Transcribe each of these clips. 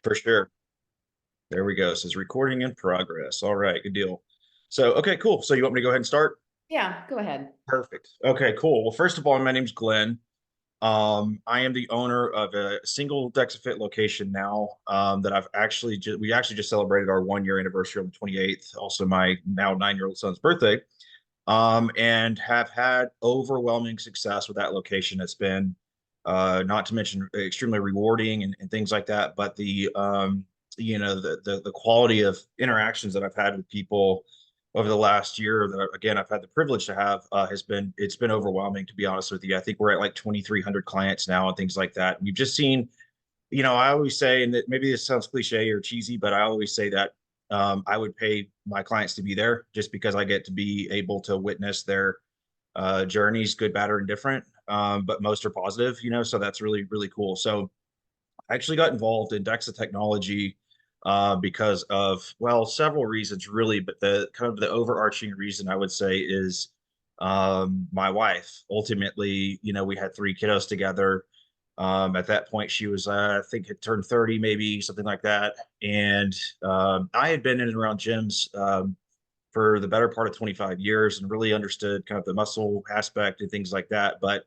For sure. There we go. It says recording in progress. All right, good deal. So, okay, cool. So you want me to go ahead and start? Yeah, go ahead. Perfect. Okay, cool. Well, first of all, my name's Glenn. I am the owner of a single DexaFit location now that we actually just celebrated our 1 year anniversary on the 28th, also my now 9-year-old son's birthday, and have had overwhelming success with that location. It's been not to mention extremely rewarding and things like that. But the quality of interactions that I've had with people over the last year that again I've had the privilege to have it's been overwhelming, to be honest with you. I think we're at like 2,300 clients now and things like that. We've just seen, I always say, and that maybe this sounds cliche or cheesy, but I always say that I would pay my clients to be there just because I get to be able to witness their journeys, good, bad, or indifferent. But most are positive, so that's really, really cool. So I actually got involved in Dexa technology because of, well, several reasons really, but the kind of the overarching reason I would say is my wife. Ultimately, we had three kiddos together. At that point, she was, I think, had turned 30, maybe something like that. And I had been in and around gyms for the better part of 25 years and really understood kind of the muscle aspect and things like that. But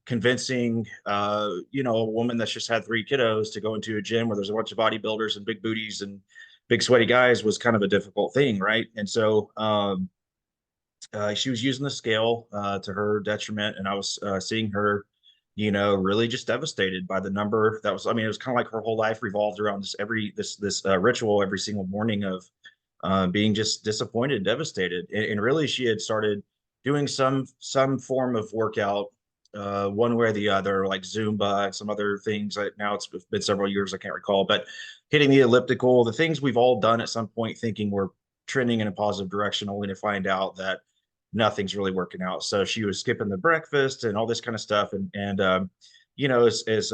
convincing, a woman that's just had three kiddos to go into a gym where there's a bunch of bodybuilders and big booties and big sweaty guys was kind of a difficult thing, right? And so she was using the scale to her detriment, and I was seeing her, really just devastated by the number that was. I mean, it was kind of like her whole life revolved around this ritual every single morning of being just disappointed, devastated, and really she had started doing some form of workout, one way or the other, like Zumba and some other things. Now it's been several years, I can't recall, but hitting the elliptical, the things we've all done at some point, thinking we're trending in a positive direction, only to find out that nothing's really working out. So she was skipping the breakfast and all this kind of stuff, and as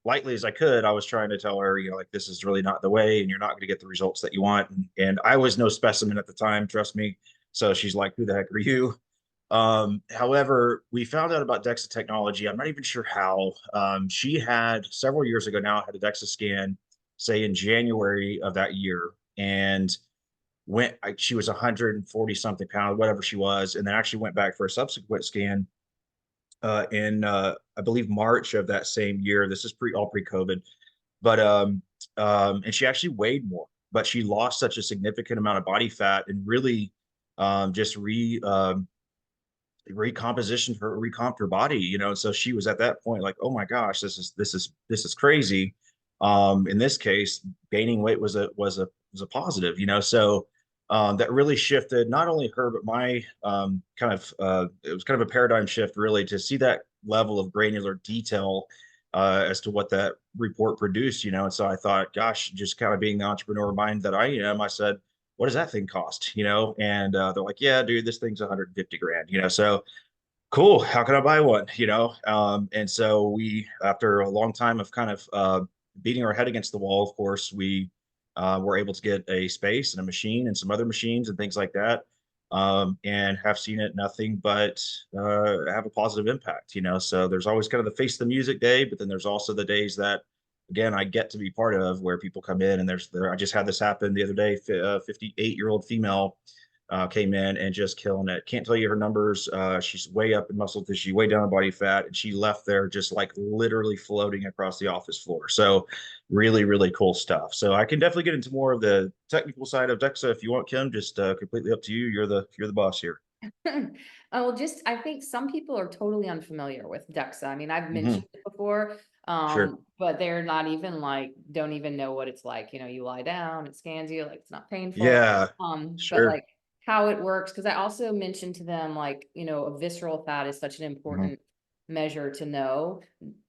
lightly as I could, I was trying to tell her, like, this is really not the way, and you're not going to get the results that you want. And I was no specimen at the time, trust me. So she's like, who the heck are you? However, we found out about DEXA technology. I'm not even sure how. She had several years ago now had a DEXA scan, say in January of that year, and she was 140 something pounds, whatever she was, and then actually went back for a subsequent scan in I believe March of that same year. This is pre-COVID, but and she actually weighed more, but she lost such a significant amount of body fat and really just recompositioned her, recomped her body, And so she was at that point like, oh my gosh, this is crazy. In this case, gaining weight was a positive, So that really shifted not only her but my it was kind of a paradigm shift really to see that level of granular detail as to what that report produced, And so I thought, gosh, just kind of being the entrepreneur mind that I am, I said, what does that thing cost? And they're like, yeah, dude, this thing's 150 grand, So cool. How can I buy one? And so we, after a long time of kind of beating our head against the wall, of course, we were able to get a space and a machine and some other machines and things like that. And have seen it nothing but have a positive impact, So there's always kind of the face the music day, but then there's also the days that, again, I get to be part of where people come in and I just had this happen the other day, 58-year-old female came in and just killing it. Can't tell you her numbers. She's way up in muscle tissue, way down in body fat, and she left there just like literally floating across the office floor. So really, really cool stuff. So I can definitely get into more of the technical side of DEXA if you want, Kim. Just completely up to you. You're the boss here. Oh, I think some people are totally unfamiliar with DEXA. I mean, I've Hmm. mentioned it before, Sure. but they're not even like, don't even know what it's like. You lie down, it scans you, like it's not painful. Yeah. But Sure. like how it works, because I also mentioned to them, like, a visceral fat is such an Hmm. important measure to know.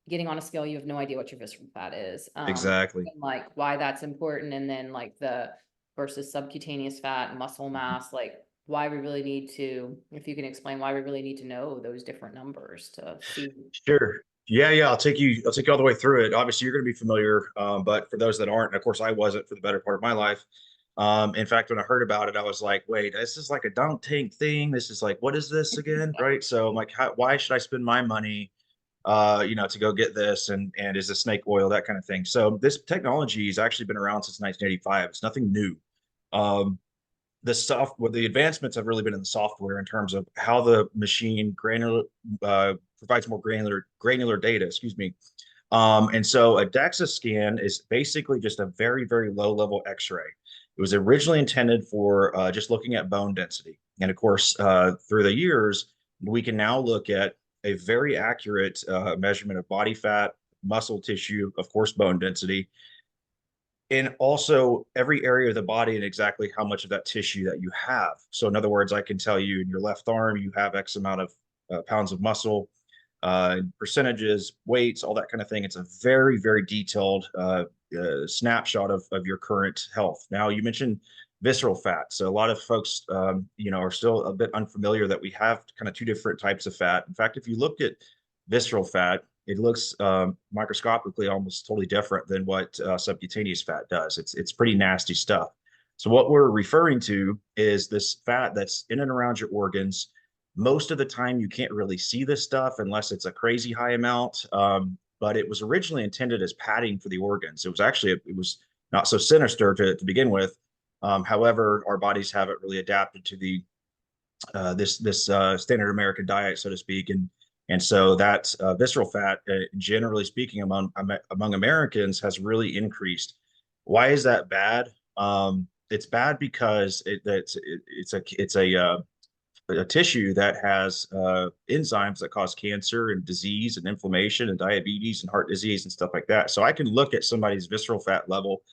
Getting on a scale, you have no idea what your visceral fat is. Exactly. And like why that's important, and then like the versus subcutaneous fat, muscle Mhm. mass, like why we really need to, if you can explain why we really need to know those different numbers to see. Sure. Yeah, yeah. I'll take you all the way through it. Obviously, you're going to be familiar, but for those that aren't, and of course, I wasn't for the better part of my life. In fact, when I heard about it, I was like, "Wait, this is like a dunk tank thing. This is like, what is this again?" Right? So, I'm like, why should I spend my money to go get this and is a snake oil, that kind of thing. So this technology has actually been around since 1985. It's nothing new. Um, the advancements have really been in the software in terms of how the machine provides more granular data, excuse me. And so a DEXA scan is basically just a very, very low level X-ray. It was originally intended for just looking at bone density. And of course, through the years, we can now look at a very accurate measurement of body fat, muscle tissue, of course, bone density, and also every area of the body and exactly how much of that tissue that you have. So in other words, I can tell you in your left arm, you have X amount of pounds of muscle, percentages, weights, all that kind of thing. It's a very, very detailed snapshot of your current health. Now, you mentioned visceral fat. So a lot of folks, are still a bit unfamiliar that we have kind of two different types of fat. In fact, if you look at visceral fat, it looks microscopically almost totally different than what subcutaneous fat does. It's pretty nasty stuff. So what we're referring to is this fat that's in and around your organs. Most of the time, you can't really see this stuff unless it's a crazy high amount. But it was originally intended as padding for the organs. It was not so sinister to begin with. However, our bodies haven't really adapted to the this standard American diet, so to speak, and so that visceral fat, generally speaking, among Americans, has really increased. Why is that bad? It's bad because it's a tissue that has enzymes that cause cancer and disease and inflammation and diabetes and heart disease and stuff like that. So I can look at somebody's visceral fat level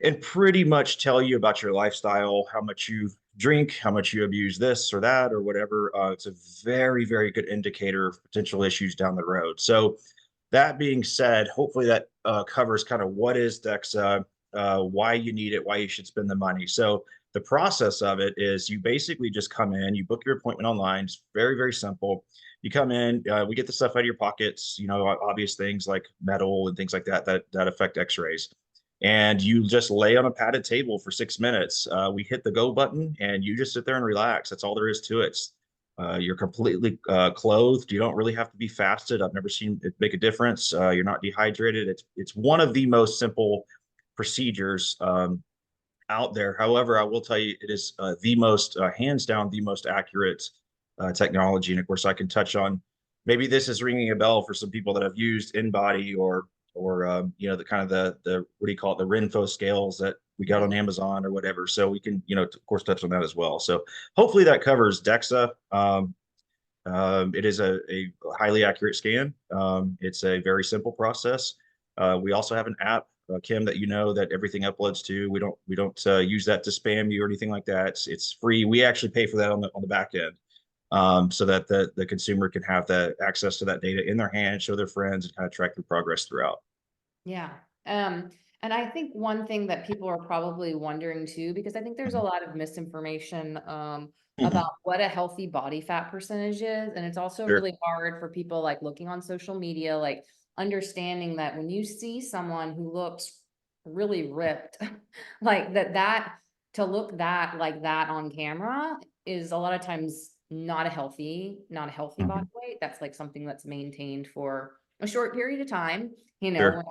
and pretty much tell you about your lifestyle, how much you drink, how much you abuse this or that or whatever. It's a very, very good indicator of potential issues down the road. So that being said, hopefully that covers kind of what is DEXA, why you need it, why you should spend the money. So the process of it is you basically just come in, you book your appointment online. It's very, very simple. You come in, we get the stuff out of your pockets, obvious things like metal and things like that affect x-rays. And you just lay on a padded table for 6 minutes. We hit the go button and you just sit there and relax. That's all there is to it. You're completely clothed. You don't really have to be fasted. I've never seen it make a difference. You're not dehydrated. It's one of the most simple procedures out there. However, I will tell you, it is the most, hands down, the most accurate technology. And of course, I can touch on, maybe this is ringing a bell for some people that have used InBody or the kind of the what do you call it, the Renfo scales that we got on Amazon or whatever. So we can, of course, touch on that as well. So hopefully that covers DEXA. It is a highly accurate scan. It's a very simple process. We also have an app, Kim, that that everything uploads to. We don't use that to spam you or anything like that. It's free. We actually pay for that on the back end, so that the consumer can have the access to that data in their hand, show their friends, and kind of track their progress throughout. Yeah. And I think one thing that people are probably wondering too, because I think there's a Mhm. lot of misinformation about Mhm. what a healthy body fat percentage is. And it's also Sure, really hard for people like looking on social media, like understanding that when you see someone who looks really ripped, like that to look that like that on camera is a lot of times not a healthy body Mhm. weight. That's like something that's maintained for a short period of time. You know, Sure,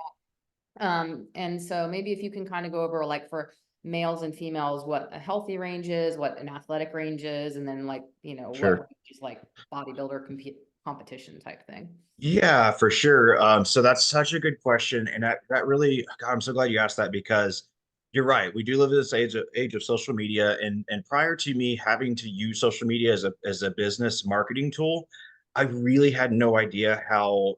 and so maybe if you can kind of go over like for males and females, what a healthy range is, what an athletic range is, and then like, what sure. range is like bodybuilder competition type thing. Yeah, for sure. So that's such a good question, and that really, God, I'm so glad you asked that because you're right. We do live in this age of social media, and prior to me having to use social media as a business marketing tool, I really had no idea how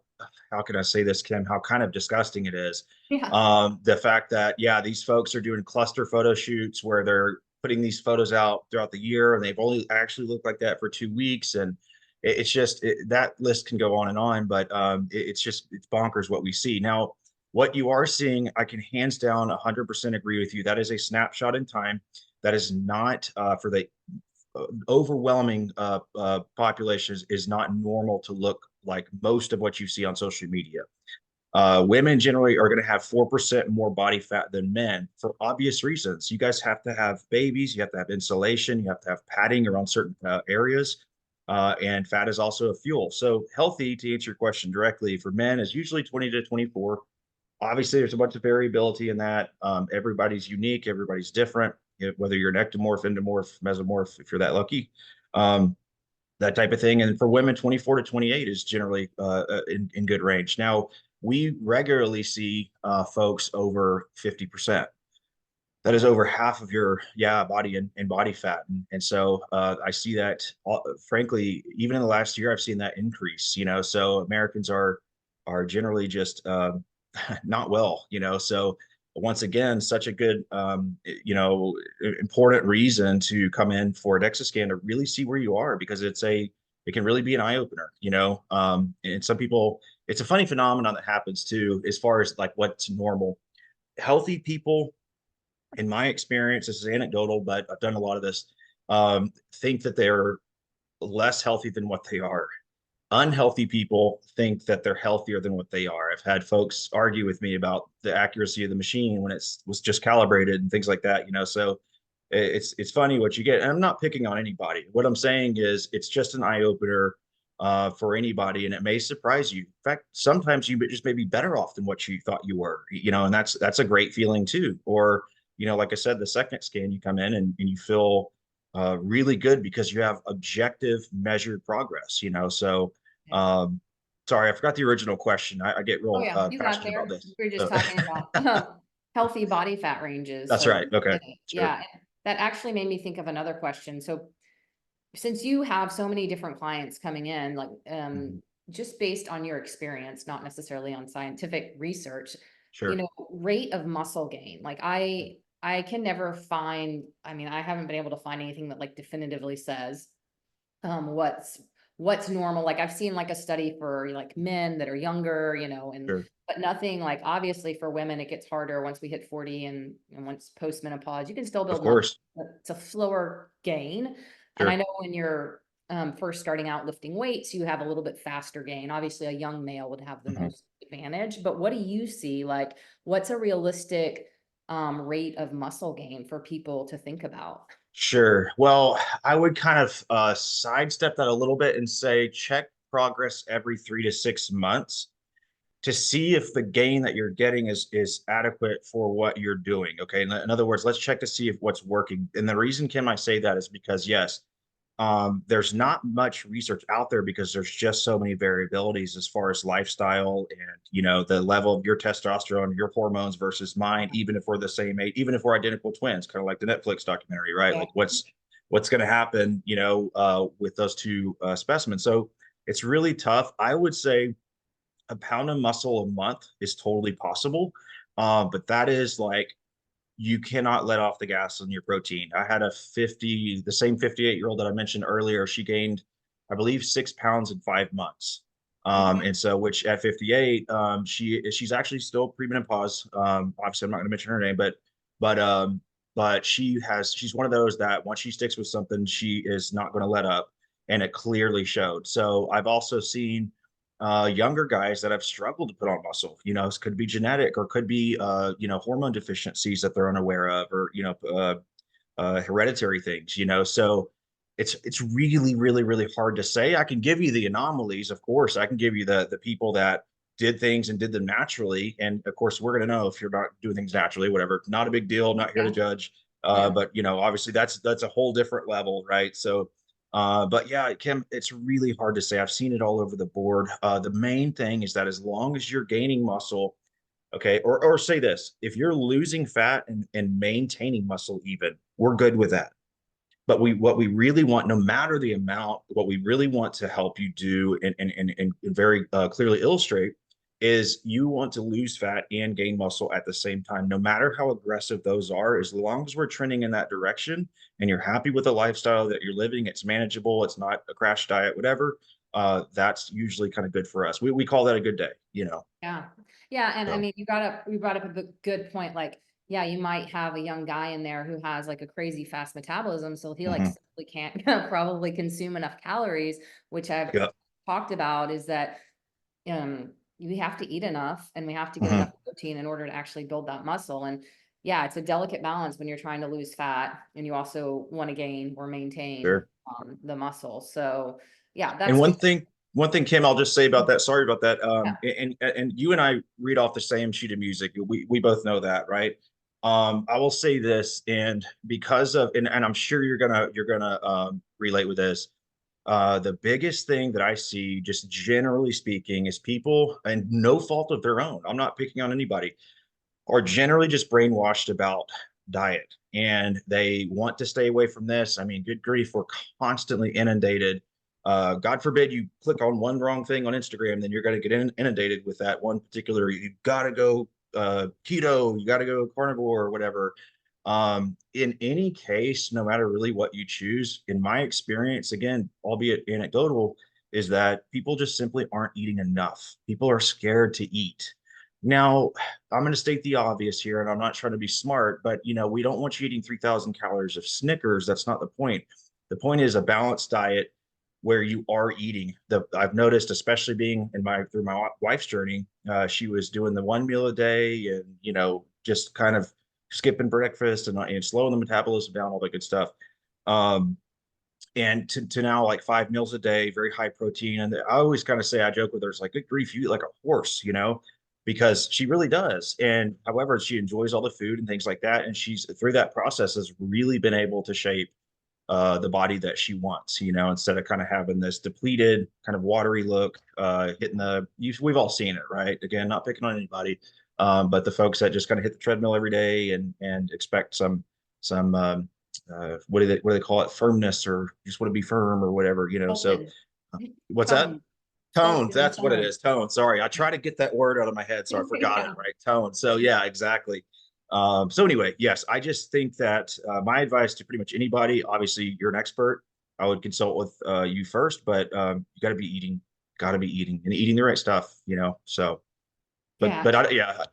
can I say this, Kim? How kind of disgusting it is. Yeah. The fact that yeah, these folks are doing cluster photo shoots where they're putting these photos out throughout the year, and they've only actually looked like that for 2 weeks, and it's just that list can go on and on, but it's bonkers what we see now. What you are seeing, I can hands down 100% agree with you. That is a snapshot in time. That is not for the overwhelming population is not normal to look like most of what you see on social media. Women generally are going to have 4% more body fat than men for obvious reasons. You guys have to have babies, you have to have insulation, you have to have padding around certain areas. And fat is also a fuel. So healthy, to answer your question directly, for men is usually 20 to 24. Obviously, there's a bunch of variability in that. Everybody's unique, everybody's different, whether you're an ectomorph, endomorph, mesomorph, if you're that lucky. Um, that type of thing. And for women, 24 to 28 is generally in good range. Now, we regularly see folks over 50%. That is over half of your body and body fat, and so I see that frankly even in the last year I've seen that increase. So Americans are generally just not well. So once again, such a good important reason to come in for a DEXA scan to really see where you are, because it can really be an eye opener. And some people, it's a funny phenomenon that happens too, as far as like what's normal. Healthy people, in my experience, this is anecdotal, but I've done a lot of this, think that they're less healthy than what they are. Unhealthy people think that they're healthier than what they are. I've had folks argue with me about the accuracy of the machine when it was just calibrated and things like that. So it's funny what you get. And I'm not picking on anybody. What I'm saying is it's just an eye opener for anybody, and it may surprise you. In fact, sometimes you just may be better off than what you thought you were. And that's a great feeling too. Or like I said, the second scan, you come in and you feel really good because you have objective measured progress. So sorry, I forgot the original question. I get Oh real yeah, you got passionate about there. this. We were just talking about healthy body fat ranges. That's So right. Okay. Sure. yeah, that actually made me think of another question. So since you have so many different clients coming in, like Mhm. just based on your experience, not necessarily on scientific research, Sure. rate of muscle gain. Like I can never find, I mean, I haven't been able to find anything that like definitively says what's normal. Like I've seen like a study for like men that are younger, and Sure. but nothing like obviously for women it gets harder once we hit 40 and once postmenopause. You can still Of build muscle, course. but it's a slower gain. And I Sure. know when you're first starting out lifting weights, you have a little bit faster gain. Obviously, a young male would have the Mhm. most advantage. But what do you see? Like, what's a realistic rate of muscle gain for people to think about? Sure. Well, I would kind of sidestep that a little bit and say check progress every 3 to 6 months to see if the gain that you're getting is adequate for what you're doing. Okay. In other words, let's check to see if what's working. And the reason, Kim, I say that is because yes, there's not much research out there because there's just so many variabilities as far as lifestyle and the level of your testosterone, your hormones versus mine. Even if we're the same age, even if we're identical twins, kind of like the Netflix documentary, right? Yeah. Like what's going to happen, with those two specimens. So it's really tough. I would say a pound of muscle a month is totally possible, but that is like you cannot let off the gas on your protein. I had the same 58-year-old that I mentioned earlier. She gained, I believe, 6 pounds in 5 months. Okay. And so, which at 58, she's actually still premenopause. Obviously, I'm not going to mention her name, but but she's one of those that once she sticks with something, she is not going to let up, and it clearly showed. So I've also seen younger guys that have struggled to put on muscle. It could be genetic or could be hormone deficiencies that they're unaware of, or hereditary things. So it's really really really hard to say. I can give you the anomalies, of course. I can give you the people that did things and did them naturally, and of course we're going to know if you're not doing things naturally, whatever. Not a big deal, not here to Yeah. judge. Yeah. But obviously that's a whole different level, right? So but yeah, Kim, it's really hard to say. I've seen it all over the board. The main thing is that as long as you're gaining muscle, okay, or say this, if you're losing fat and maintaining muscle even, we're good with that. But what we really want, no matter the amount, what we really want to help you do and very clearly illustrate is you want to lose fat and gain muscle at the same time, no matter how aggressive those are. As long as we're trending in that direction and you're happy with the lifestyle that you're living, it's manageable, it's not a crash diet, whatever. That's usually kind of good for us. We call that a good day. Yeah. Yeah. And I So mean, you brought up a good point. Like, yeah, you might have a young guy in there who has like a crazy fast metabolism. So he like mhm. simply can't probably consume enough calories, which I've Yeah. talked about is that we have to eat enough and we have to get Mhm. enough protein in order to actually build that muscle. And yeah, it's a delicate balance when you're trying to lose fat and you also want to gain or maintain Sure. the muscle. So yeah, And that's one thing, Kim, I'll just say about that. Sorry about that. yeah, And you and I read off the same sheet of music. We both know that, right? I will say this, and because of, and I'm sure you're gonna relate with this. The biggest thing that I see, just generally speaking, is people, and no fault of their own. I'm not picking on anybody, are generally just brainwashed about diet, and they want to stay away from this. I mean, good grief, we're constantly inundated. God forbid you click on one wrong thing on Instagram, then you're going to get inundated with that one particular. You got to go keto, you got to go carnivore or whatever. In any case, no matter really what you choose, in my experience, again, albeit anecdotal, is that people just simply aren't eating enough. People are scared to eat. Now, I'm going to state the obvious here, and I'm not trying to be smart, but we don't want you eating 3,000 calories of Snickers. That's not the point. The point is a balanced diet where you are eating. I've noticed, especially being through my wife's journey, she was doing the one meal a day, and just kind of skipping breakfast and slowing the metabolism down, all that good stuff. Um, and to now like 5 meals a day, very high protein. And I always kind of say, I joke with her, it's like, good grief, you eat like a horse, because she really does. And however, she enjoys all the food and things like that. And she's through that process has really been able to shape the body that she wants, instead of kind of having this depleted, kind of watery look, we've all seen it, right? Again, not picking on anybody, but the folks that just kind of hit the treadmill every day and expect some what do they call it, firmness, or just want to be firm or whatever, so open what's that? tone, Tone, open that's what it tone. is. Tone. Sorry, I try to get that word out of my head, so I forgot it. Yeah. Right, tone. So yeah, exactly. So anyway, yes, I just think that my advice to pretty much anybody, obviously you're an expert, I would consult with you first, but you got to be eating and eating the right stuff, So, Yeah. yeah,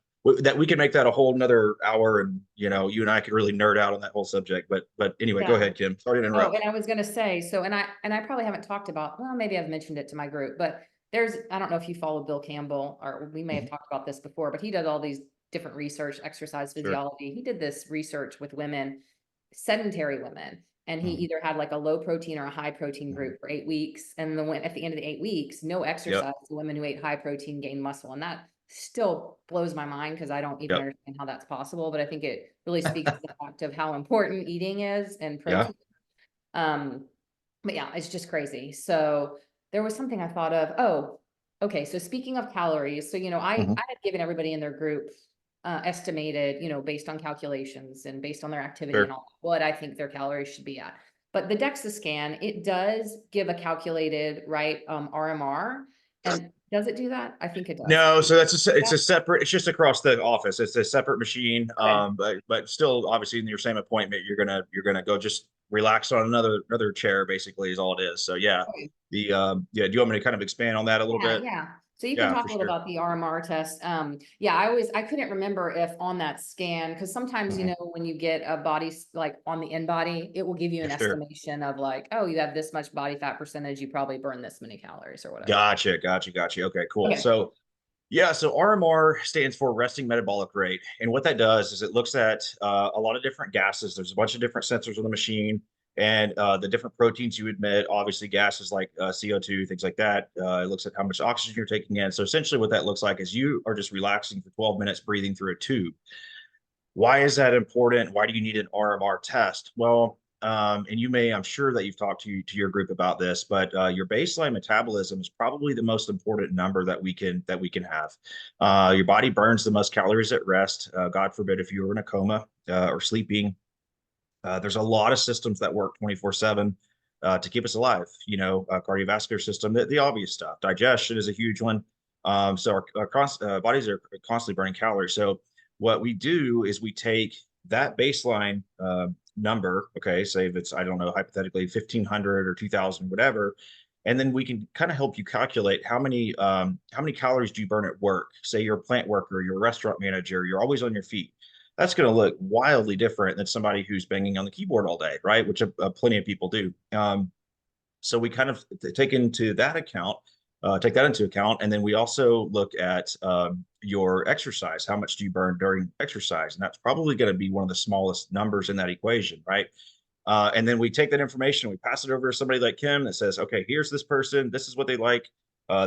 that we can make that a whole another hour, and you and I could really nerd out on that whole subject. But anyway, go Yeah. ahead, Kim. Sorry to Oh, interrupt. and I was gonna say, so, and I probably haven't talked about, well, maybe I've mentioned it to my group, but I don't know if you follow Bill Campbell, or we may have Mhm. talked about this before, but he does all these different research, exercise Sure. physiology. He did this research with women, sedentary women, and he Mhm. either had like a low protein or a high protein Mhm. group for 8 weeks. And at the end of the 8 weeks, no Yep. exercise, the women who ate high protein gained muscle. And that still blows my mind because I don't even Yep. understand how that's possible. But I think it really speaks to the fact of how important eating is and Yeah. protein. Um, but yeah, it's just crazy. So there was something I thought of. Oh, okay. So speaking of calories, so Mhm. I had given everybody in their group estimated, based on calculations and based on their activity and Sure. all, what I think their calories should be at. But the DEXA scan, it does give a calculated, right, RMR. And does it do that? I think it does. No, so it's Yeah. a separate. It's just across the office. It's a separate machine. Okay. But still, obviously, in your same appointment, you're gonna go just relax on another chair. Basically, is all it is. So yeah, Okay. yeah. Do you want me to kind of expand on that a little Yeah, bit? yeah. So you can Yeah, talk for a little sure. about the RMR test. Yeah, I couldn't remember if on that scan, because sometimes, Mhm. when you get a like on the in body, it will give you For an sure. estimation of like, oh, you have this much body fat percentage, you probably burn this many calories or whatever. Gotcha. Okay, cool. Okay. So yeah, so RMR stands for resting metabolic rate. And what that does is it looks at a lot of different gases. There's a bunch of different sensors on the machine, and the different proteins you emit, obviously gases like CO2, things like that. It looks at how much oxygen you're taking in. So essentially what that looks like is you are just relaxing for 12 minutes, breathing through a tube. Why is that important? Why do you need an RMR test? Well, and I'm sure that you've talked to your group about this, but your baseline metabolism is probably the most important number that we can have. Your body burns the most calories at rest. God forbid if you were in a coma or sleeping. There's a lot of systems that work 24/7 to keep us alive. Cardiovascular system, the obvious stuff. Digestion is a huge one. So our bodies are constantly burning calories. So what we do is we take that baseline number, okay, say if it's, I don't know, hypothetically 1,500 or 2,000, whatever, and then we can kind of help you calculate how many calories do you burn at work. Say you're a plant worker, you're a restaurant manager, you're always on your feet. That's going to look wildly different than somebody who's banging on the keyboard all day, right? Which plenty of people do. So we kind of take into that account take that into account. And then we also look at your exercise. How much do you burn during exercise? And that's probably going to be one of the smallest numbers in that equation, right? And then we take that information, we pass it over to somebody like Kim that says, okay, here's this person, this is what they like,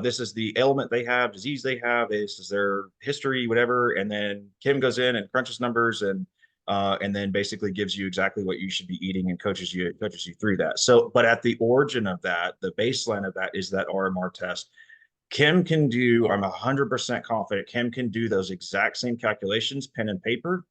this is the ailment they have, disease they have, this is their history, whatever. And then Kim goes in and crunches numbers and then basically gives you exactly what you should be eating and coaches you through that. So, but at the origin of that, the baseline of that is that RMR test. Kim can do, I'm 100% confident, Kim can do those exact same calculations, pen and paper.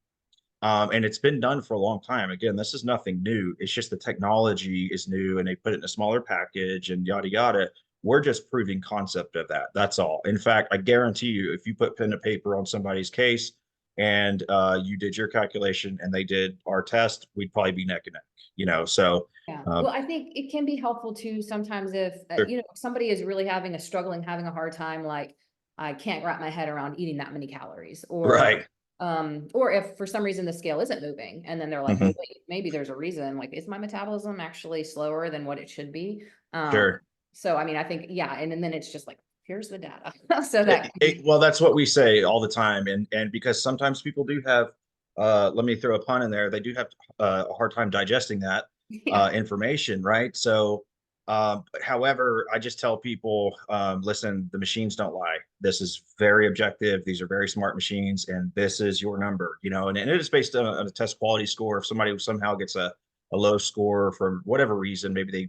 And it's been done for a long time. Again, this is nothing new. It's just the technology is new and they put it in a smaller package and yada, yada. We're just proving concept of that. That's all. In fact, I guarantee you, if you put pen to paper on somebody's case and you did your calculation and they did our test, we'd probably be neck and neck, So, Yeah. uh, Well, I think it can be helpful too sometimes if, sure. if somebody is really having a hard time, like I can't wrap my head around eating that many calories, Right. or if for some reason the scale isn't moving and then they're like, Mhm. well, wait, maybe there's a reason, like, is my metabolism actually slower than what it should be? Sure. So, I mean, I think, yeah. And then it's just like, here's the data. So that, Well, that's what we say all the time, and because sometimes people do have, let me throw a pun in there, they do have a hard time digesting that yeah. information, right? So, however, I just tell people, listen, the machines don't lie. This is very objective. These are very smart machines, and this is your number, and it is based on a test quality score. If somebody somehow gets a low score for whatever reason, maybe they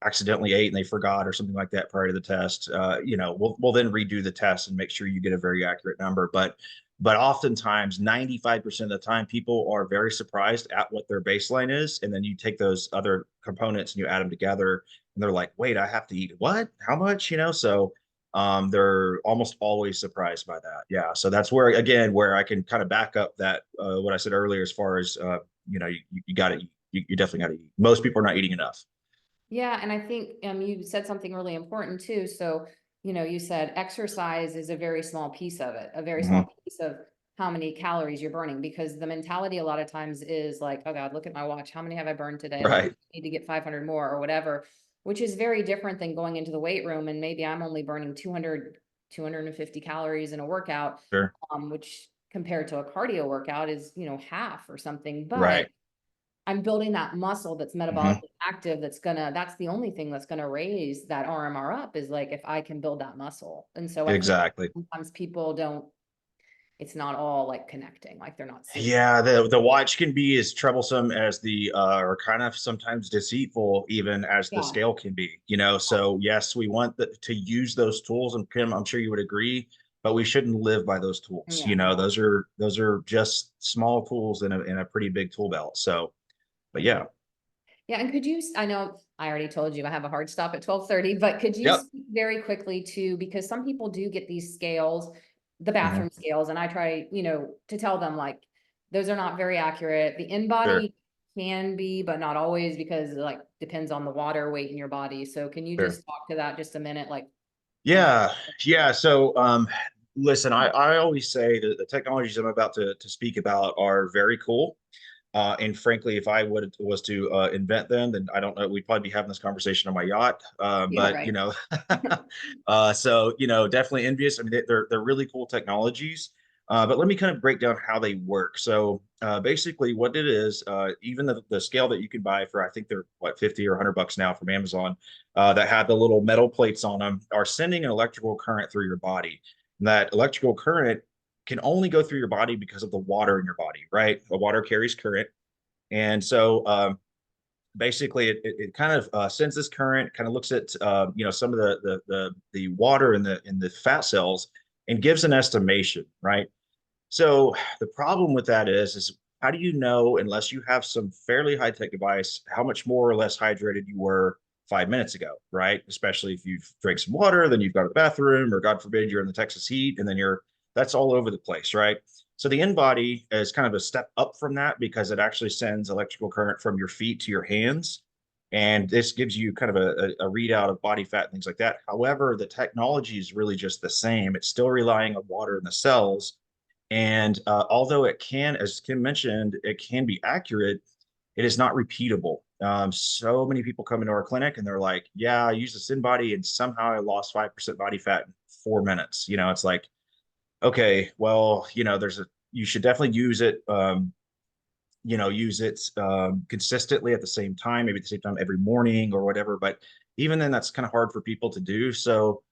accidentally ate and they forgot or something like that prior to the test, we'll then redo the test and make sure you get a very accurate number. But oftentimes, 95% of the time, people are very surprised at what their baseline is, and then you take those other components and you add them together, and they're like, "Wait, I have to eat what? How much?" So they're almost always surprised by that. Yeah, so that's where again where I can kind of back up that what I said earlier as far as you got to you definitely got to eat. Most people are not eating enough. Yeah, and I think you said something really important too. So, you said exercise is a very small piece of it, a very Mhm. small piece of how many calories you're burning, because the mentality a lot of times is like, oh God, look at my watch. How many have I burned today? Like, I Right. need to get 500 more or whatever, which is very different than going into the weight room and maybe I'm only burning 200, 250 calories in a workout, Sure. which compared to a cardio workout is, half or something. But Right. I'm building that muscle that's Hmm. metabolically active. That's the only thing that's gonna raise that RMR up, is like if I can build that muscle. And so I think Exactly. sometimes people don't, it's not all like connecting, like they're not seeing. Yeah, the watch can be as troublesome as or kind of sometimes deceitful even as the Yeah. scale can be, So yes, we want to use those tools, and Kim, I'm sure you would agree, but we shouldn't live by those tools. Yeah. No. Those are just small tools in a pretty big tool belt. So, but yeah. Yeah. And I know I already told you I have a hard stop at 12:30, but could you Yep. speak very quickly to, because some people do get these scales, the Hmm. bathroom scales, and I try, to tell them like, those are not very accurate. The in Sure. body can be, but not always, because it like depends on the water weight in your body. So can you Sure. just talk to that just a minute? Like, um, Yeah, yeah. So, listen, I always say that the technologies I'm about to speak about are very cool. And frankly, if I was to invent them, then I don't know, we'd probably be having this conversation on my yacht. yeah, But right. so definitely envious. I mean, they're really cool technologies. But let me kind of break down how they work. So basically, what it is, even the scale that you can buy for, I think they're what, 50 or $100 now from Amazon, that have the little metal plates on them, are sending an electrical current through your body. And that electrical current can only go through your body because of the water in your body, right? The water carries current. And so basically it kind of sends this current, kind of looks at some of the water in the fat cells and gives an estimation, right? So the problem with that is how do you know, unless you have some fairly high tech device, how much more or less hydrated you were 5 minutes ago, right? Especially if you've drank some water, then you've gone to the bathroom, or God forbid you're in the Texas heat, and then that's all over the place, right? So the in body is kind of a step up from that because it actually sends electrical current from your feet to your hands. And this gives you kind of a readout of body fat and things like that. However, the technology is really just the same. It's still relying on water in the cells. And although it can, as Kim mentioned, it can be accurate, it is not repeatable. So many people come into our clinic and they're like, yeah, I used this InBody and somehow I lost 5% body fat in 4 minutes. It's like, okay, well, you should definitely use it. Use it consistently at the same time, maybe at the same time every morning or whatever. But even then, that's kind of hard for people to do. So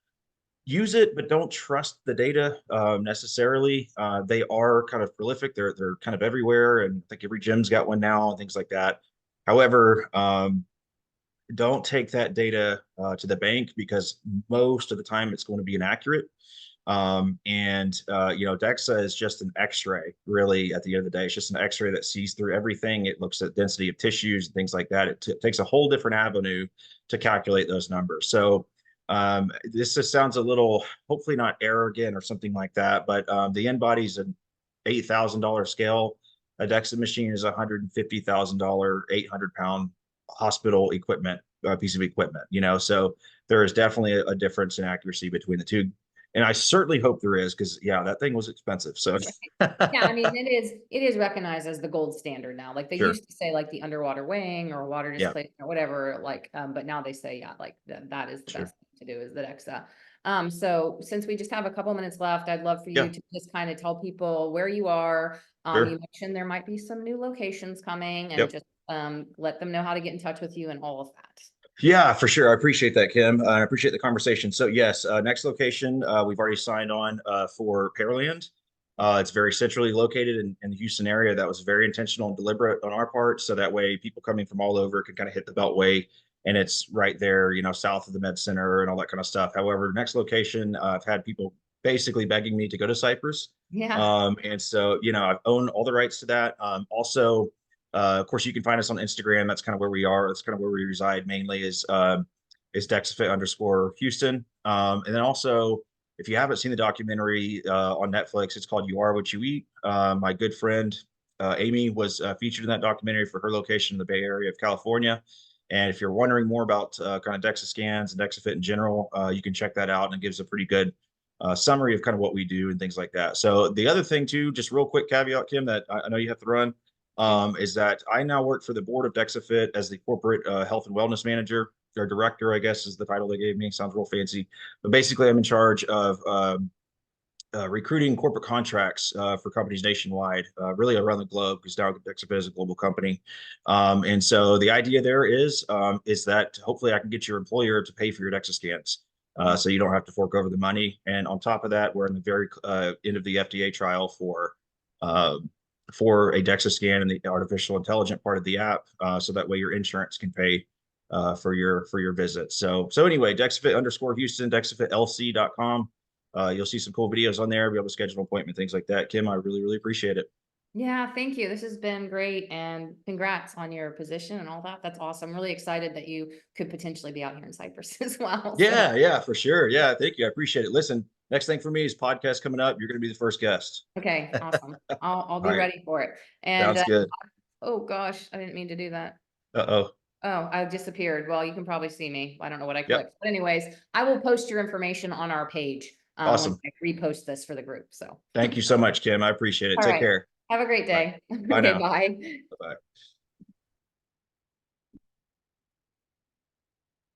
use it, but don't trust the data necessarily. They are kind of prolific. They're kind of everywhere, and I think every gym's got one now and things like that. However, don't take that data to the bank because most of the time it's going to be inaccurate. Dexa is just an X-ray, really. At the end of the day, it's just an X-ray that sees through everything. It looks at density of tissues and things like that. It takes a whole different avenue to calculate those numbers. So this just sounds a little, hopefully not arrogant or something like that, but the InBody's an $8,000 scale. A Dexa machine is $150,000, 800-pound hospital equipment, piece of equipment. So there is definitely a difference in accuracy between the two. And I certainly hope there is, because yeah, that thing was expensive. So Yeah, I mean, it is recognized as the gold standard now. Like they sure. used to say like the underwater weighing or water Yeah, displacement or whatever, like, but now they say, yeah, like that is the sure. best thing to do is the DEXA. So since we just have a couple minutes left, I'd love for you Yeah, to just kind of tell people where you are. You sure. mentioned there might be some new locations coming and Yep. just let them know how to get in touch with you and all of that. Yeah, for sure. I appreciate that, Kim. I appreciate the conversation. So yes, next location, we've already signed on for Pearland. It's very centrally located in the Houston area. That was very intentional and deliberate on our part. So that way people coming from all over can kind of hit the Beltway, and it's right there, south of the Med Center and all that kind of stuff. However, next location, I've had people basically begging me to go to Cypress. Yeah. And so, I've owned all the rights to that. Also, of course, you can find us on Instagram. That's kind of where we are. That's kind of where we reside mainly is DexaFit_Houston. And then also, if you haven't seen the documentary on Netflix, it's called You Are What You Eat. My good friend Amy was featured in that documentary for her location in the Bay Area of California. And if you're wondering more about kind of DEXA scans and DexaFit in general, you can check that out, and it gives a pretty good summary of kind of what we do and things like that. So the other thing too, just real quick caveat, Kim, that I know you have to run, is that I now work for the board of DexaFit as the corporate health and wellness manager. Their director, I guess, is the title they gave me. Sounds real fancy, but basically, I'm in charge of recruiting corporate contracts for companies nationwide, really around the globe, because now DexaFit is a global company. And so the idea there is that hopefully I can get your employer to pay for your DEXA scans. So you don't have to fork over the money. And on top of that, we're in the very end of the FDA trial uh, for a DEXA scan and the artificial intelligent part of the app, so that way your insurance can pay for your visit. So anyway, DexaFit_Houston, DexaFitLC.com. You'll see some cool videos on there. Be able to schedule an appointment, things like that. Kim, I really, really appreciate it. Yeah, thank you. This has been great, and congrats on your position and all that. That's awesome. Really excited that you could potentially be out here in Cyprus as well. So, Yeah, for sure. Yeah, thank you. I appreciate it. Listen, next thing for me is podcast coming up. You're going to be the first guest. okay, awesome. I'll All be right. ready for it. And Sounds good. oh gosh, I didn't mean to do that. Uh-oh. Oh, I disappeared. Well, you can probably see me. I don't know what I Yep. clicked. But anyways, I will post your information on our page when Awesome. I repost this for the group. So, Thank you so much, Kim. I appreciate it. all Take right. care. Have a great All right. day. Bye Okay, now. bye. Bye-bye.